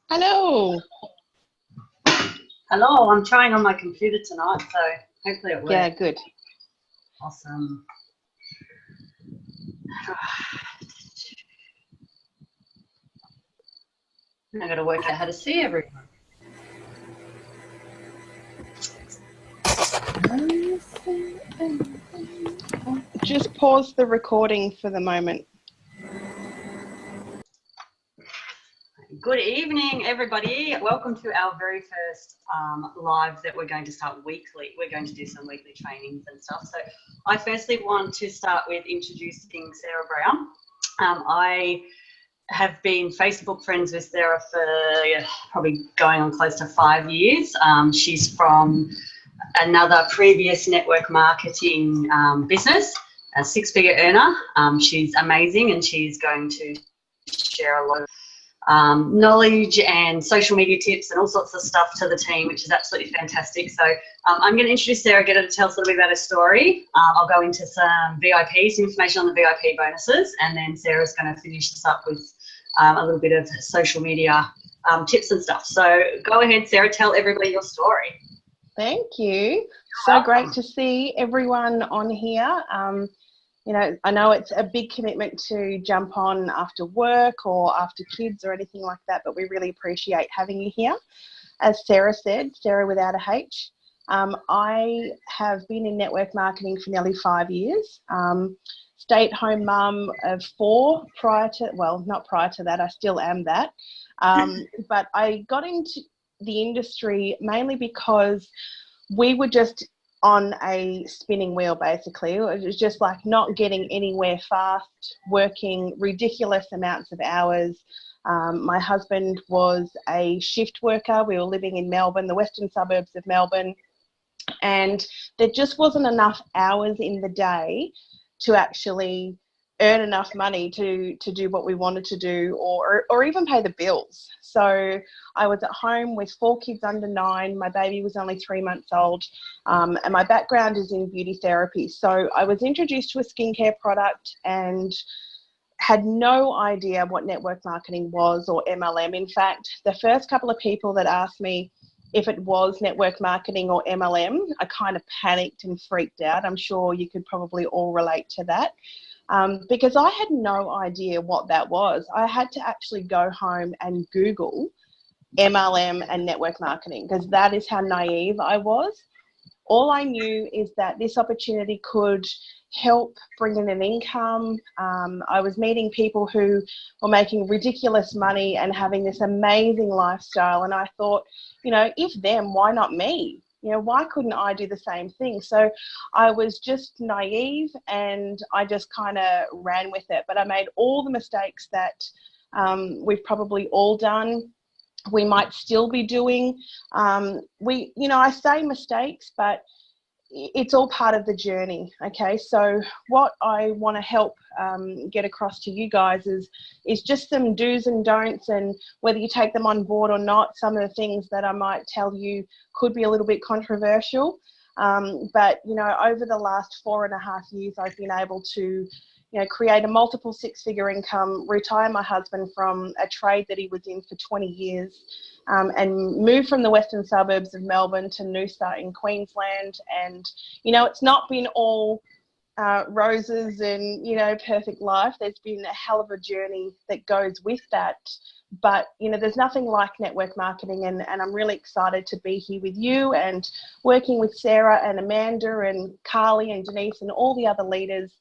Hello. Hello, I'm trying on my computer tonight, so hopefully it works. Yeah, good. Awesome. I've got to work out how to see everyone. Just pause the recording for the moment. Good evening, everybody. Welcome to our very first live that we're going to start weekly. We're going to do some weekly trainings and stuff. So I firstly want to start with introducing Sarah Brown. I have been Facebook friends with Sarah for probably going on close to 5 years. She's from another previous network marketing business, a six-figure earner. She's amazing, and she's going to share a lot of knowledge and social media tips and all sorts of stuff to the team, which is absolutely fantastic. So I'm going to introduce Sarah, get her to tell us a little bit about her story. I'll go into some VIP, some information on the VIP bonuses, and then Sarah's going to finish this up with a little bit of social media tips and stuff. So go ahead, Sarah, tell everybody your story. Thank you. So great to see everyone on here. You know, I know it's a big commitment to jump on after work or after kids or anything like that, but we really appreciate having you here. As Sarah said, Sarah without a H. I have been in network marketing for nearly 5 years. Stay-at-home mum of 4 prior to, well, not prior to that, I still am that. But I got into the industry mainly because we were just on a spinning wheel, basically. It was just like not getting anywhere fast, working ridiculous amounts of hours. My husband was a shift worker. We were living in Melbourne, the western suburbs of Melbourne, and there just wasn't enough hours in the day to actually earn enough money to do what we wanted to do, or even pay the bills. So I was at home with 4 kids under 9. My baby was only 3 months old, and my background is in beauty therapy. So I was introduced to a skincare product and had no idea what network marketing was or MLM. In fact, the first couple of people that asked me if it was network marketing or MLM, I kind of panicked and freaked out. I'm sure you could probably all relate to that. Because I had no idea what that was. I had to actually go home and Google MLM and network marketing, because that is how naive I was. All I knew is that this opportunity could help bring in an income. I was meeting people who were making ridiculous money and having this amazing lifestyle. And I thought, you know, if them, why not me? You know, why couldn't I do the same thing? So I was just naive and I just kind of ran with it. But I made all the mistakes that we've probably all done. We might still be doing. You know, I say mistakes, but it's all part of the journey. Okay, so what I want to help get across to you guys is just some do's and don'ts, and whether you take them on board or not. Some of the things that I might tell you could be a little bit controversial, but you know, over the last 4.5 years, I've been able to, you know, create a multiple 6-figure income, retire my husband from a trade that he was in for 20 years, and move from the western suburbs of Melbourne to Noosa in Queensland. And, you know, it's not been all roses and, you know, perfect life. There's been a hell of a journey that goes with that. But, you know, there's nothing like network marketing, and I'm really excited to be here with you and working with Sarah and Amanda and Carly and Denise and all the other leaders,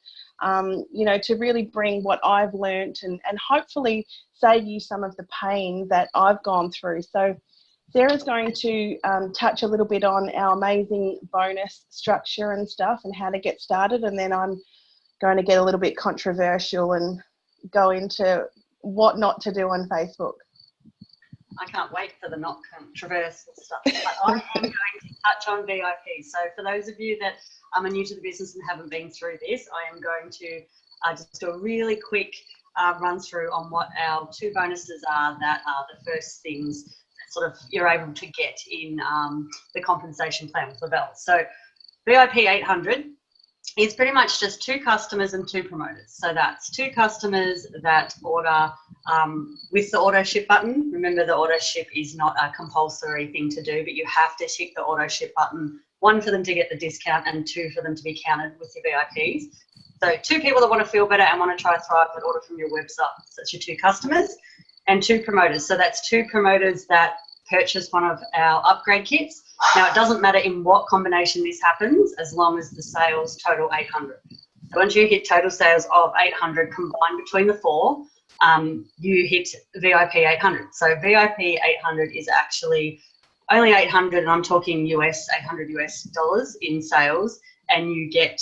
you know, to really bring what I've learned and hopefully save you some of the pain that I've gone through. So Sarah's going to touch a little bit on our amazing bonus structure and stuff and how to get started, and then I'm going to get a little bit controversial and go into what not to do on Facebook. I can't wait for the not controversial stuff. But I am going to touch on VIP. So for those of you that are new to the business and haven't been through this, I am going to just do a really quick run through on what our 2 bonuses are. That are the first things that sort of you're able to get in the compensation plan with Lavelle. So VIP 800 is pretty much just 2 customers and 2 promoters. So that's 2 customers that order with the auto ship button. Remember, the auto ship is not a compulsory thing to do, but you have to tick the auto ship button, 1 for them to get the discount and 2 for them to be counted with your VIPs. So 2 people that want to feel better and want to try Thrive that order from your website. So that's your 2 customers and 2 promoters. So that's 2 promoters that purchase one of our upgrade kits. Now, it doesn't matter in what combination this happens, as long as the sales total 800. So once you hit total sales of 800 combined between the 4, you hit VIP 800. So VIP 800 is actually only 800, and I'm talking US, $800 in sales, and you get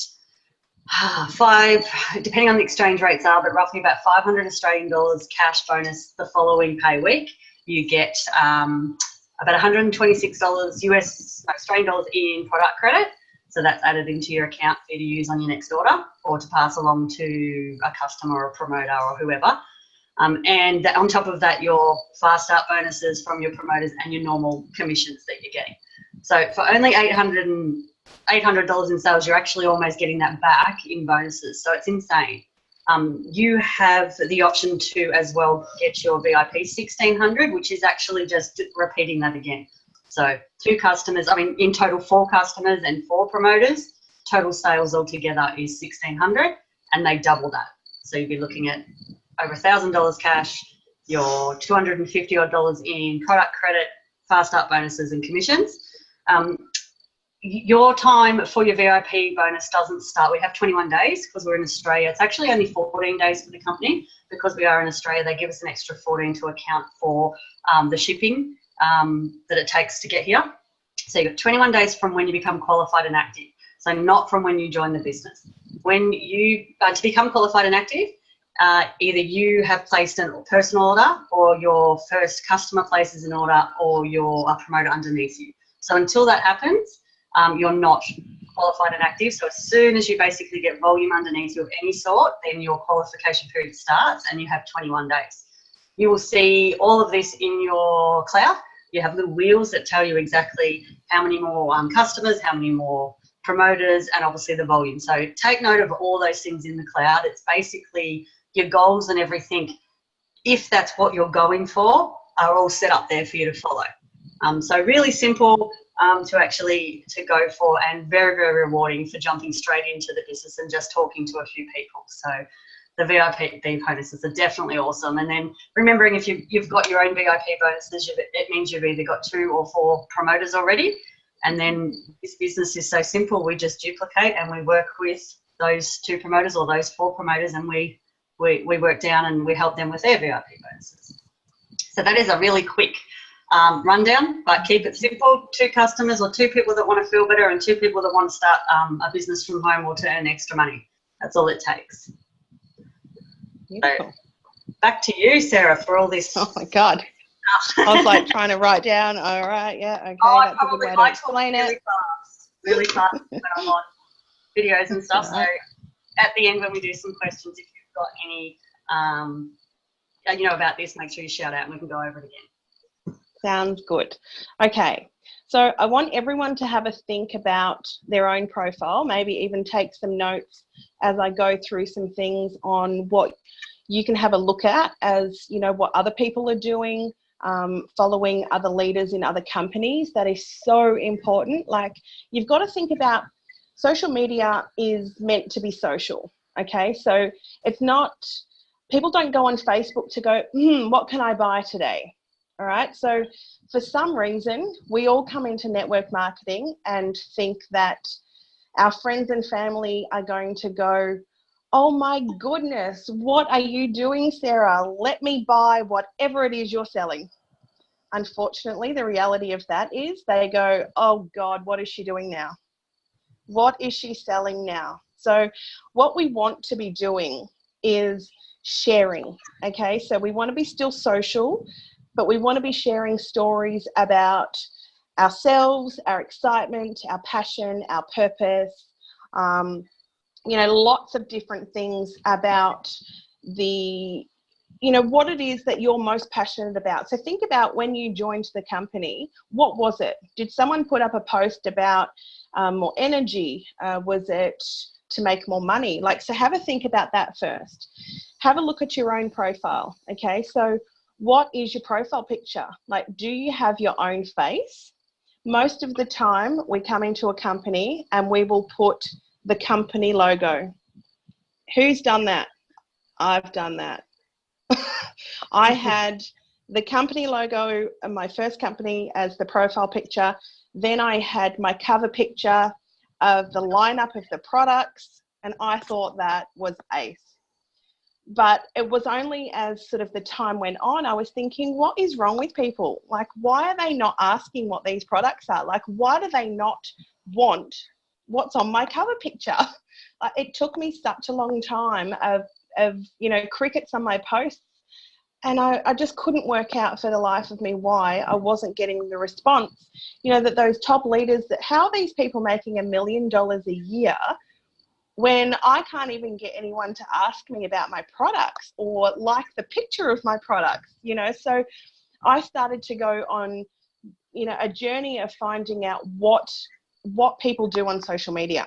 5, depending on the exchange rates are, but roughly about 500 Australian dollars cash bonus the following pay week. You get about $126 US Australian dollars in product credit. So that's added into your account for you to use on your next order or to pass along to a customer or a promoter or whoever. And on top of that, your fast start bonuses from your promoters and your normal commissions that you're getting. So for only $800 in sales, you're actually almost getting that back in bonuses. So it's insane. You have the option to as well get your VIP 1600, which is actually just repeating that again. So 2 customers, I mean, in total 4 customers and 4 promoters, total sales altogether is 1600, and they double that. So you'd be looking at over $1,000 cash, your $250 odd in product credit, fast start bonuses and commissions. Your time for your VIP bonus doesn't start. We have 21 days because we're in Australia. It's actually only 14 days for the company because we are in Australia. They give us an extra 14 to account for the shipping that it takes to get here. So you've got 21 days from when you become qualified and active. So not from when you join the business. When you, to become qualified and active, either you have placed a personal order or your first customer places an order or you're a promoter underneath you. So until that happens, you're not qualified and active. So as soon as you basically get volume underneath you of any sort, then your qualification period starts and you have 21 days. You will see all of this in your cloud. You have little wheels that tell you exactly how many more customers, how many more promoters, and obviously the volume. So take note of all those things in the cloud. It's basically your goals and everything, if that's what you're going for, are all set up there for you to follow. So really simple to go for, and very, very rewarding for jumping straight into the business and just talking to a few people. So the VIP bonuses are definitely awesome. And then remembering if you've got your own VIP bonuses, it means you've either got 2 or 4 promoters already. And then this business is so simple, we just duplicate and we work with those 2 promoters or those 4 promoters, and we work down and we help them with their VIP bonuses. So that is a really quick rundown, but keep it simple. 2 customers or 2 people that want to feel better and 2 people that want to start a business from home or to earn extra money. That's all it takes. So, back to you, Sarah, for all this. Oh my God. I was like trying to write down. All right, yeah, okay. That's a good way to explain it. Really fast when I'm on videos and stuff. So at the end when we do some questions, if you've got any, about this, make sure you shout out and we can go over it again. Sounds good. Okay. So I want everyone to have a think about their own profile, maybe even take some notes as I go through some things on what you can have a look at as, what other people are doing, following other leaders in other companies. That is so important. Like, you've got to think about social media is meant to be social. Okay. So it's not, people don't go on Facebook to go, what can I buy today? All right. So for some reason, we all come into network marketing and think that our friends and family are going to go, oh my goodness, what are you doing, Sarah? Let me buy whatever it is you're selling. Unfortunately, the reality of that is they go, oh God, what is she doing now? What is she selling now? So what we want to be doing is sharing. Okay. So we want to be still social, but we want to be sharing stories about ourselves, our excitement, our passion, our purpose, lots of different things about the, you know, what it is that you're most passionate about. So think about when you joined the company, what was it? Did someone put up a post about more energy? Was it to make more money? Like, so have a think about that first. Have a look at your own profile. Okay, so what is your profile picture? Like, do you have your own face? Most of the time we come into a company and we will put the company logo. Who's done that? I've done that. I had the company logo in my first company as the profile picture. Then I had my cover picture of the lineup of the products, and I thought that was ace. But it was only as sort of the time went on, I was thinking, what is wrong with people? Like, why are they not asking what these products are? Like, why do they not want what's on my cover picture? Like, it took me such a long time of you know, crickets on my posts. And I just couldn't work out for the life of me why I wasn't getting the response, you know, that those top leaders, that how are these people making $1 million a year when I can't even get anyone to ask me about my products or like the picture of my products, you know? So I started to go on, you know, a journey of finding out what people do on social media.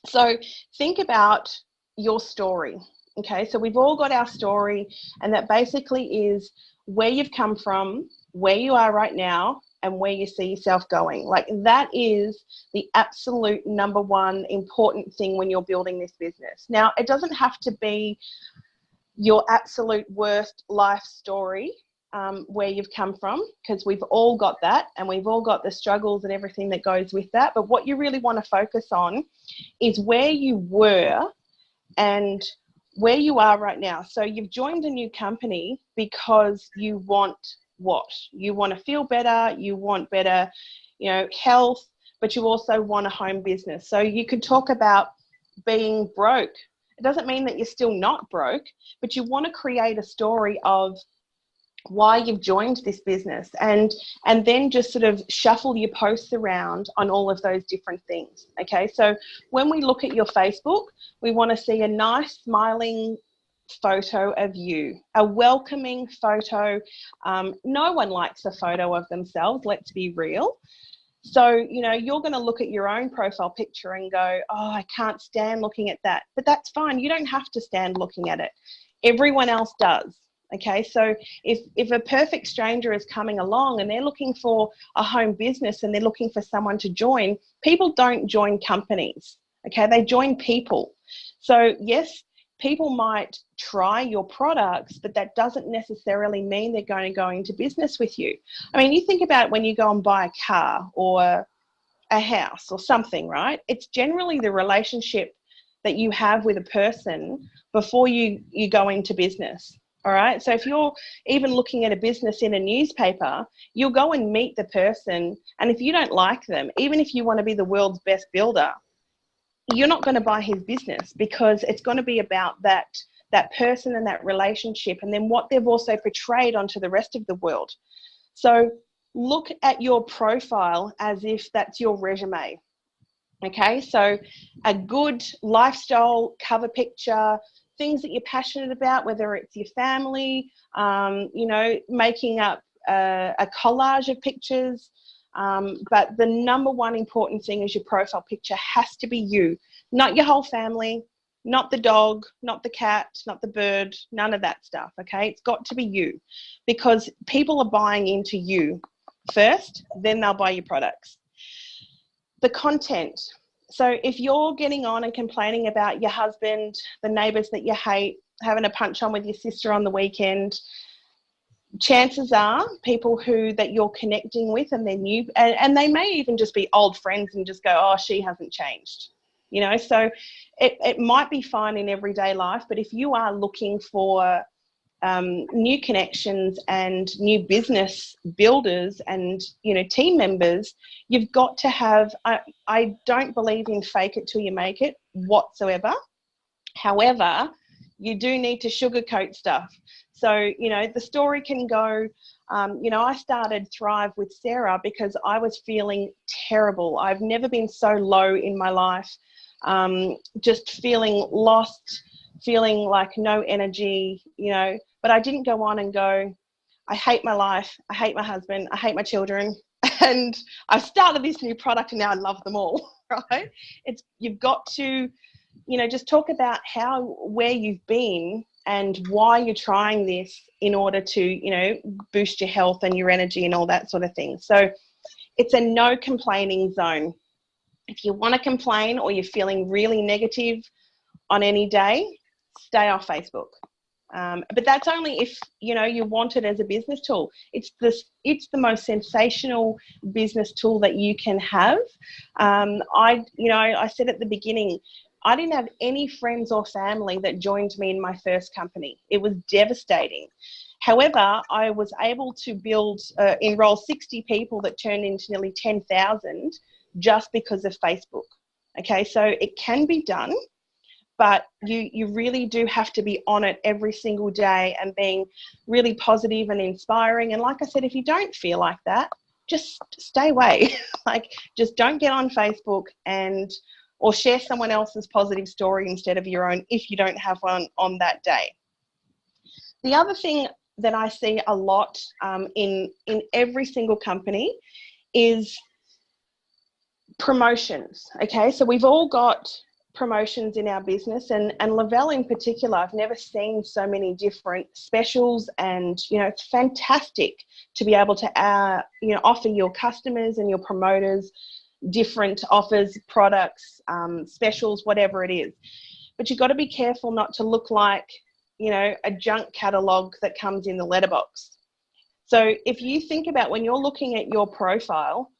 So think about your story. Okay, so we've all got our story, and that basically is where you've come from, where you are right now, and where you see yourself going. Like, that is the absolute number one important thing when you're building this business. Now, it doesn't have to be your absolute worst life story, where you've come from, because we've all got that, and we've all got the struggles and everything that goes with that. But what you really want to focus on is where you were and where you are right now. So you've joined a new company because you want what? You want to feel better, you want better, you know, health, but you also want a home business. So you could talk about being broke. It doesn't mean that you're still not broke, but you want to create a story of why you've joined this business, and then just sort of shuffle your posts around on all of those different things. Okay, so when we look at your Facebook, we want to see a nice smiling photo of you, a welcoming photo. No one likes a photo of themselves, let's be real. So, you know, you're going to look at your own profile picture and go, oh, I can't stand looking at that. But that's fine. You don't have to stand looking at it. Everyone else does. Okay, so if a perfect stranger is coming along and they're looking for a home business and they're looking for someone to join, people don't join companies. Okay, they join people. So yes, people might try your products, but that doesn't necessarily mean they're going to go into business with you. I mean, you think about when you go and buy a car or a house or something, right? It's generally the relationship that you have with a person before you go into business. All right. So if you're even looking at a business in a newspaper, you'll go and meet the person. And if you don't like them, even if you want to be the world's best builder, you're not going to buy his business, because it's going to be about that person and that relationship, and then what they've also portrayed onto the rest of the world. So look at your profile as if that's your resume. Okay. So a good lifestyle cover picture, things that you're passionate about, whether it's your family, you know, making up a collage of pictures. But the number one important thing is your profile picture has to be you, not your whole family, not the dog, not the cat, not the bird, none of that stuff. Okay. It's got to be you, because people are buying into you first, then they'll buy your products. The content. So if you're getting on and complaining about your husband, the neighbours that you hate, having a punch on with your sister on the weekend, chances are people that you're connecting with, and they're new, and they may even just be old friends and just go, oh, she hasn't changed. You know, so it might be fine in everyday life, but if you are looking for new connections and new business builders and, you know, team members, you've got to have, I don't believe in fake it till you make it whatsoever. However, you do need to sugarcoat stuff. So, you know, the story can go, you know, I started Thrive with Sarah because I was feeling terrible. I've never been so low in my life, just feeling lost, feeling like no energy, you know, but I didn't go on and go, I hate my life, I hate my husband, I hate my children, and I've started this new product and now I love them all, right? You've got to, just talk about where you've been and why you're trying this in order to, boost your health and your energy and all that sort of thing. So it's a no complaining zone. If you want to complain or you're feeling really negative on any day, stay off Facebook. But that's only if, you want it as a business tool. It's the most sensational business tool that you can have. I said at the beginning, I didn't have any friends or family that joined me in my first company. It was devastating. However, I was able to enroll 60 people that turned into nearly 10,000 just because of Facebook. Okay, so it can be done, but you really do have to be on it every single day and being really positive and inspiring. And like I said, if you don't feel like that, just stay away. Just don't get on Facebook or share someone else's positive story instead of your own if you don't have one on that day. The other thing that I see a lot in every single company is promotions. Okay, so we've all got promotions in our business, and Lavelle in particular, I've never seen so many different specials, and it's fantastic to be able to offer your customers and your promoters different offers, products, specials, whatever it is. But you've got to be careful not to look like a junk catalogue that comes in the letterbox. So if you think about when you're looking at your profile,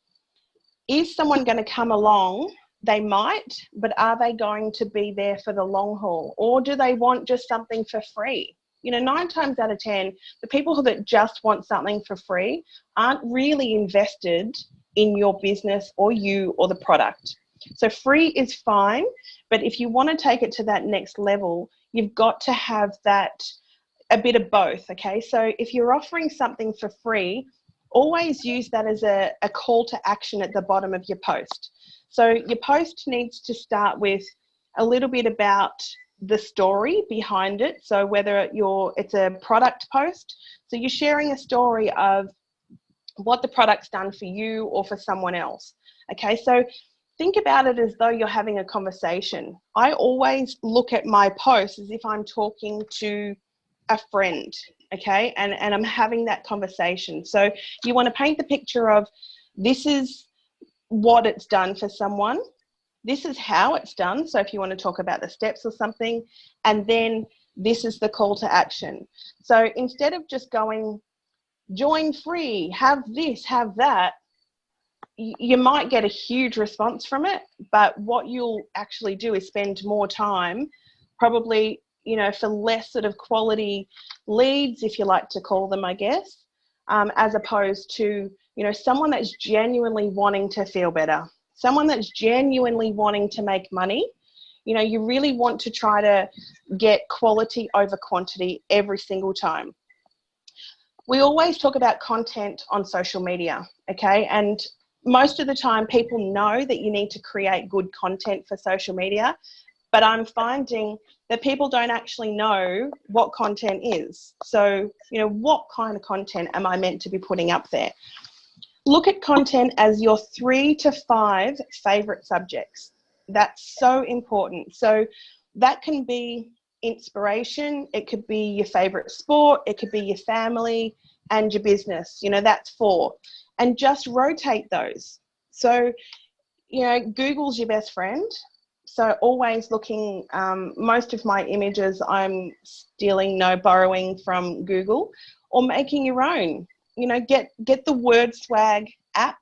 is someone going to come along? They might, but are they going to be there for the long haul? Or do they want just something for free? 9 times out of 10, the people that just want something for free aren't really invested in your business or you or the product. So free is fine, but if you want to take it to that next level, you've got to have a bit of both, okay? So if you're offering something for free, always use that as a call to action at the bottom of your post. So your post needs to start with a little bit about the story behind it. So whether it's a product post, so you're sharing a story of what the product's done for you or for someone else. Okay, so think about it as though you're having a conversation. I always look at my posts as if I'm talking to a friend, okay, and I'm having that conversation. So you want to paint the picture of this is what it's done for someone, this is how it's done. So if you want to talk about the steps or something, and then this is the call to action. So instead of just going, join free, have this, have that, you might get a huge response from it, but what you'll actually do is spend more time, probably, for less sort of quality leads, if you like to call them, I guess, as opposed to, someone that's genuinely wanting to feel better, someone that's genuinely wanting to make money. You really want to try to get quality over quantity every single time. We always talk about content on social media, okay? And most of the time people know that you need to create good content for social media, but I'm finding that people don't actually know what content is. So, what kind of content am I meant to be putting up there? Look at content as your 3 to 5 favorite subjects. That's so important. So that can be inspiration, it could be your favorite sport, it could be your family and your business. That's 4. And just rotate those. So, Google's your best friend. So always looking, most of my images I'm stealing, borrowing from Google, or making your own. Get the WordSwag app.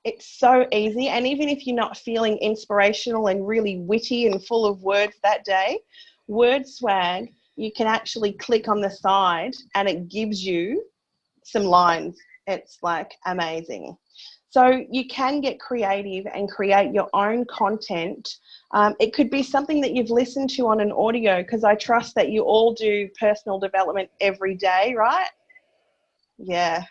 It's so easy. And even if you're not feeling inspirational and really witty and full of words that day, WordSwag, you can actually click on the side and it gives you some lines. It's amazing. So you can get creative and create your own content. It could be something that you've listened to on an audio, because I trust that you all do personal development every day, right? Yeah.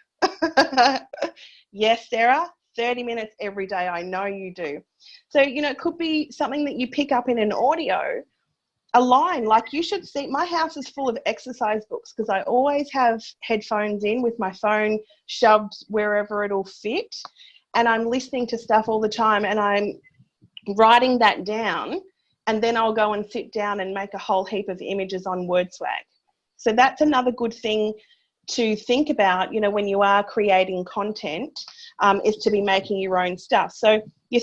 Yes, Sarah, 30 minutes every day. I know you do. So, it could be something that you pick up in an audio align. Like, you should see, my house is full of exercise books because I always have headphones in with my phone shoved wherever it'll fit, and I'm listening to stuff all the time, and I'm writing that down, and then I'll go and sit down and make a whole heap of images on WordSwag. So that's another good thing to think about, you know, when you are creating content, is to be making your own stuff. So your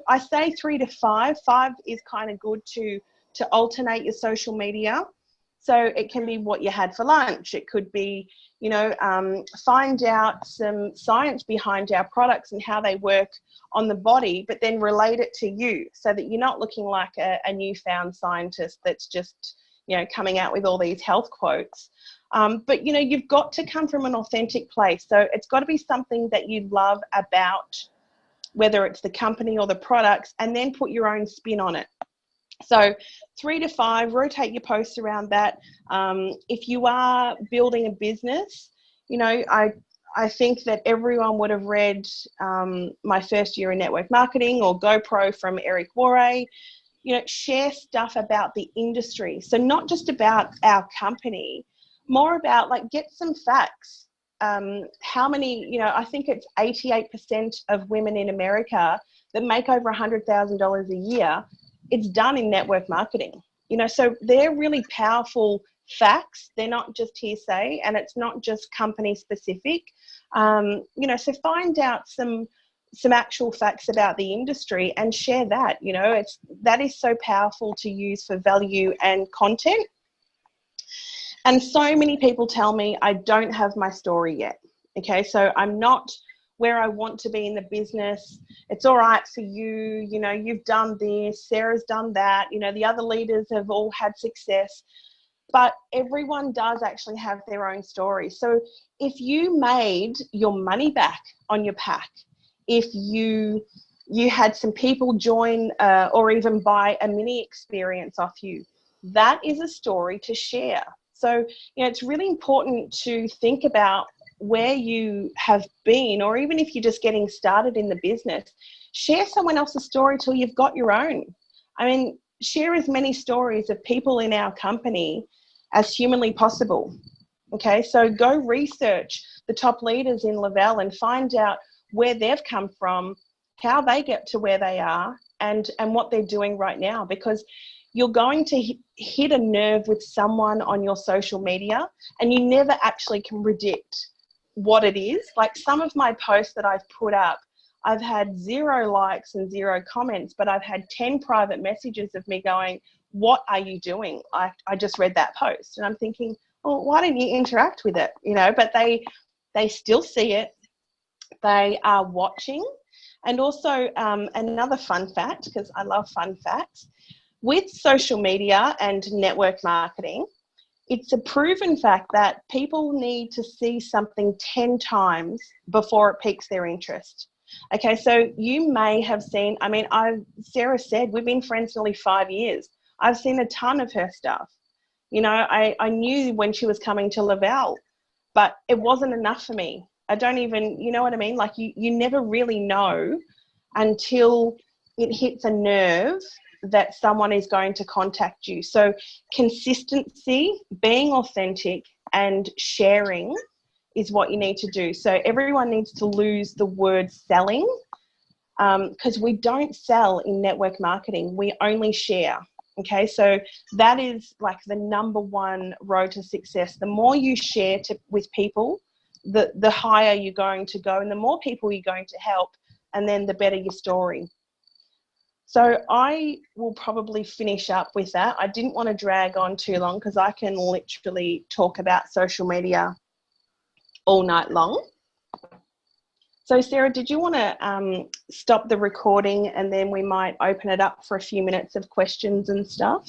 I say 3 to 5. 5 is kind of good to alternate your social media. So it can be what you had for lunch. It could be, you know, find out some science behind our products and how they work on the body, but then relate it to you so that you're not looking like a newfound scientist that's just, you know, coming out with all these health quotes. But, you know, you've got to come from an authentic place. So it's got to be something that you love about, whether it's the company or the products, and then put your own spin on it. So 3 to 5, rotate your posts around that. If you are building a business, you know, I think that everyone would have read My First Year in Network Marketing or GoPro from Eric Worre. You know, share stuff about the industry. So not just about our company, more about, like, get some facts. How many, you know, I think it's 88% of women in America that make over $100,000 a year. It's done in network marketing, you know, so they're really powerful facts. They're not just hearsay, and it's not just company specific. You know, so find out some actual facts about the industry and share that. You know, that is so powerful to use for value and content. And so many people tell me I don't have my story yet. Okay, so I'm not where I want to be in the business. It's all right for you, you know, you've done this, Sarah's done that, you know, the other leaders have all had success, but everyone does actually have their own story. So if you made your money back on your pack, if you had some people join or even buy a mini experience off you, that is a story to share. So, you know, it's really important to think about where you have been, or even if you're just getting started in the business, share someone else's story till you've got your own. I mean, share as many stories of people in our company as humanly possible. Okay, so go research the top leaders in Lavelle and find out where they've come from, how they get to where they are, and what they're doing right now, because you're going to hit a nerve with someone on your social media, and you never actually can predict what it is. Like, some of my posts that I've put up, I've had 0 likes and 0 comments, but I've had 10 private messages of me going, what are you doing? I just read that post. And I'm thinking, well, why don't you interact with it? You know, but they still see it. They are watching. And also another fun fact, because I love fun facts, with social media and network marketing, it's a proven fact that people need to see something 10 times before it piques their interest. Okay, so you may have seen, I mean, Sarah said, we've been friends nearly 5 years. I've seen a ton of her stuff. You know, I knew when she was coming to Lavelle, but it wasn't enough for me. I don't even, you know what I mean? Like, you never really know until it hits a nerve that someone is going to contact you. So consistency, being authentic, and sharing is what you need to do. So everyone needs to lose the word selling, because we don't sell in network marketing. We only share. Okay, so that is like the #1 road to success. The more you share with people, the higher you're going to go, and the more people you're going to help, and then the better your story. So I will probably finish up with that. I didn't want to drag on too long because I can literally talk about social media all night long. So Sarah, did you want to stop the recording, and then we might open it up for a few minutes of questions and stuff?